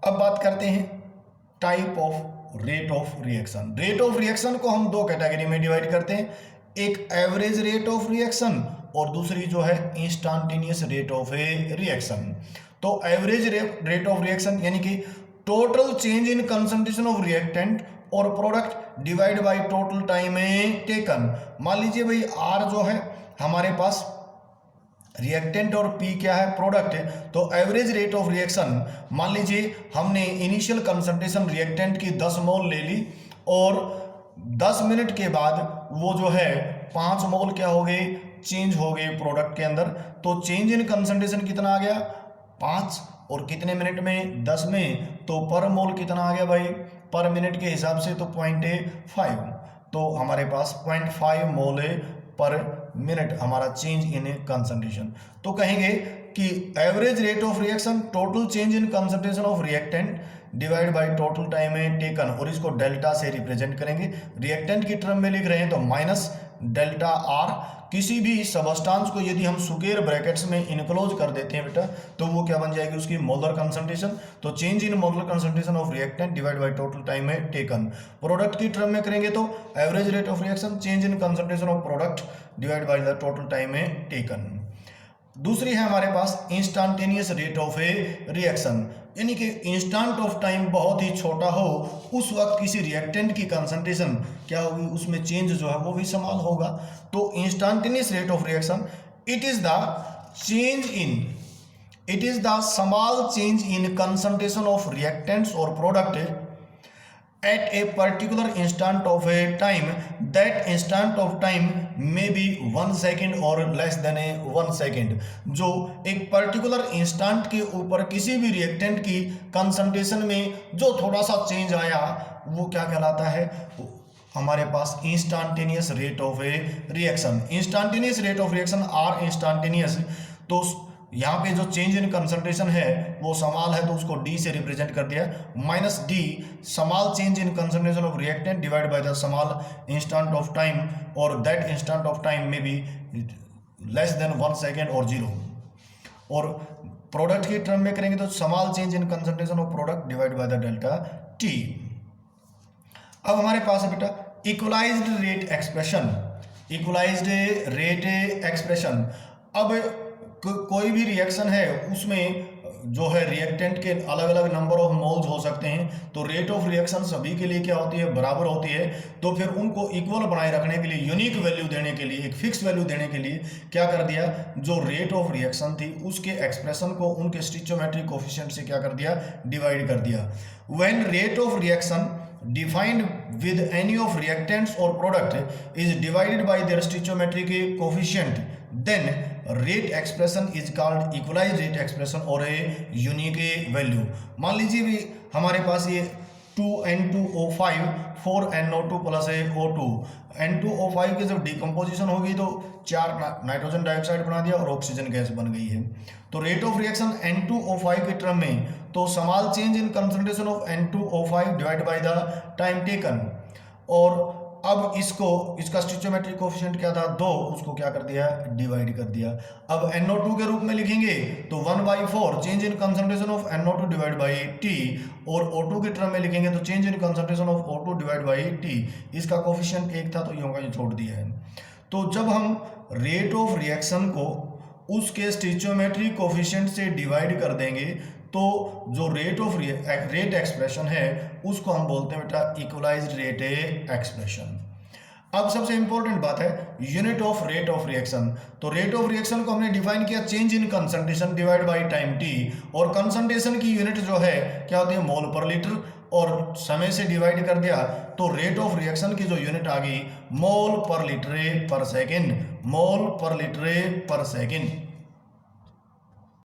अब बात करते हैं type of rate of reaction. Rate of reaction को हम दो कैटेगरी में डिवाइड करते हैं, एक एवरेज रेट ऑफ रिएक्शन और दूसरी जो है instantaneous rate of a reaction. तो एवरेज रेट ऑफ रिएक्शन यानी कि total change in concentration of reactant और product divide by total time taken. मान लीजिए भाई आर जो है हमारे पास रिएक्टेंट और पी क्या है, प्रोडक्ट है। तो एवरेज रेट ऑफ रिएक्शन, मान लीजिए हमने इनिशियल कंसंट्रेशन रिएक्टेंट की 10 मोल ले ली और 10 मिनट के बाद वो जो है 5 मोल क्या हो गए, चेंज हो गए प्रोडक्ट के अंदर। तो चेंज इन कंसंट्रेशन कितना आ गया, 5, और कितने मिनट में, 10 में। तो पर मोल कितना आ गया भाई, पर मिनट के हिसाब से तो 0.5, तो हमारे पास 0.5 मोल पर मिनट हमारा चेंज इन कंसंट्रेशन। तो कहेंगे कि average rate of reaction total change in concentration of reactant divide by total time taken, और इसको डेल्टा से रिप्रेजेंट करेंगे। रिएक्टेंट की टर्म में लिख रहे हैं तो माइनस डेल्टा आर। किसी भी सबस्टांस को यदि हम स्क्वायर ब्रैकेट्स में इनक्लोज कर देते हैं बेटा, तो वो क्या बन जाएगी, उसकी मोलर कंसंट्रेशन। तो change in molar concentration of reactant divide by total time taken. Product की टर्म में करेंगे तो average rate of reaction change in concentration of product divide by the total time taken. दूसरी है हमारे पास instantaneous rate of a reaction, यानी कि इंस्टेंट ऑफ टाइम बहुत ही छोटा हो, उस वक्त किसी रिएक्टेंट की कंसंट्रेशन क्या होगी, उसमें चेंज जो है वो भी समान होगा। तो instantaneous rate of reaction it is the small change in concentration of reactants और product at a particular instant of a time. That instant of time may be 1 second or less than 1 second. जो एक particular instant के ऊपर किसी भी reactant की concentration में जो थोड़ा सा चेंज आया वो क्या कहलाता है, हमारे पास instantaneous rate of a reaction. Instantaneous rate of reaction or instantaneous. तो यहाँ पे जो चेंज इन कंसंट्रेशन है वो समाल है, तो उसको डी से रिप्रेजेंट कर दिया, माइनस डी समाल change in concentration of reactant divide by the समाल इंस्टेंट ऑफ टाइम, और दैट इंस्टेंट ऑफ टाइम में बी लेस देन 1 सेकेंड और 0। और प्रोडक्ट की टर्म में करेंगे तो समाल change in concentration of product divide by the delta T. अब हमारे पास है बेटा equalised rate expression. Equalised rate expression, अब कोई भी रिएक्शन है उसमें जो है रिएक्टेंट के अलग अलग नंबर ऑफ मोल्स हो सकते हैं, तो रेट ऑफ रिएक्शन सभी के लिए क्या होती है, बराबर होती है। तो फिर उनको इक्वल बनाए रखने के लिए, यूनिक वैल्यू देने के लिए, एक फिक्स वैल्यू देने के लिए क्या कर दिया, जो रेट ऑफ रिएक्शन थी उसके एक्सप्रेशन को उनके स्टिचोमेट्रिक कोफिशिएंट से क्या कर दिया, डिवाइड कर दिया। When rate of reaction defined with any of reactants or product is divided by their stoichiometric coefficient, then rate expression is called equalized rate expression और a unique value। मान लीजिए भी हमारे पास ये 2N2O5 4NO2 plus O2, N2O5 की जब decomposition होगी तो 4 नाइट्रोजन डाइऑक्साइड बना दिया और ऑक्सीजन गैस बन गई है। तो रेट ऑफ रिएक्शन N2O5 के टर्म में तो small change in concentration of N2O5 divide by the time taken, और अब इसका स्टिचोमेट्रिक कोफिशिएंट क्या था, 2, उसको क्या कर दिया, डिवाइड कर दिया। अब NO2 के रूप में लिखेंगे तो 1/4 change in concentration of NO2 divide by T, और O2 के टर्म में लिखेंगे तो change in concentration of O2 divide by T। इसका कोफिशिएंट 1 था तो ये होगा, ये छोड़ दिया है। तो जब हम रेट ऑफ रिएक्शन को उसके स्टिचोमेट्रिक कोफिशिएंट से डिवाइड कर देंगे तो जो रेट एक्सप्रेशन है उसको हम बोलते हैं बेटा इक्वलाइज्ड रेट एक्सप्रेशन। अब सबसे इंपॉर्टेंट बात है unit of rate of reaction. तो रेट ऑफ रिएक्शन को हमने डिफाइन किया change in concentration divide by time T, और कंसंट्रेशन की यूनिट जो है क्या होती है, मोल पर लीटर, और समय से डिवाइड कर दिया तो रेट ऑफ रिएक्शन की जो यूनिट आ गई मोल पर लीटर पर सेकेंड, मोल पर लीटर पर सेकेंड।